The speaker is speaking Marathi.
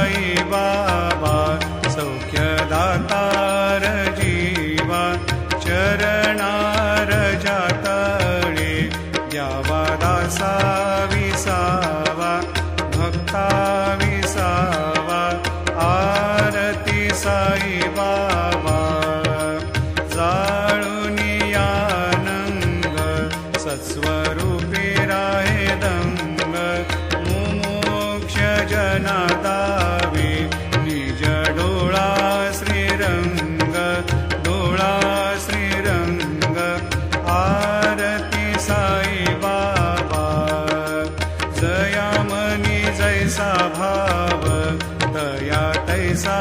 साई बाबा सौख्यदातार जीवा चरणार जातळे द्यावा दासा विसावा भक्ता विसावा आरती साई बाबा जाळूनी आनंद सत्स्वरूपी राहे दंग मुमोक्ष जना दावे निज डोळा श्रीरंग डोळा श्रीरंग आरती साई बाबा जया मनी जैसा भाव दया तैसा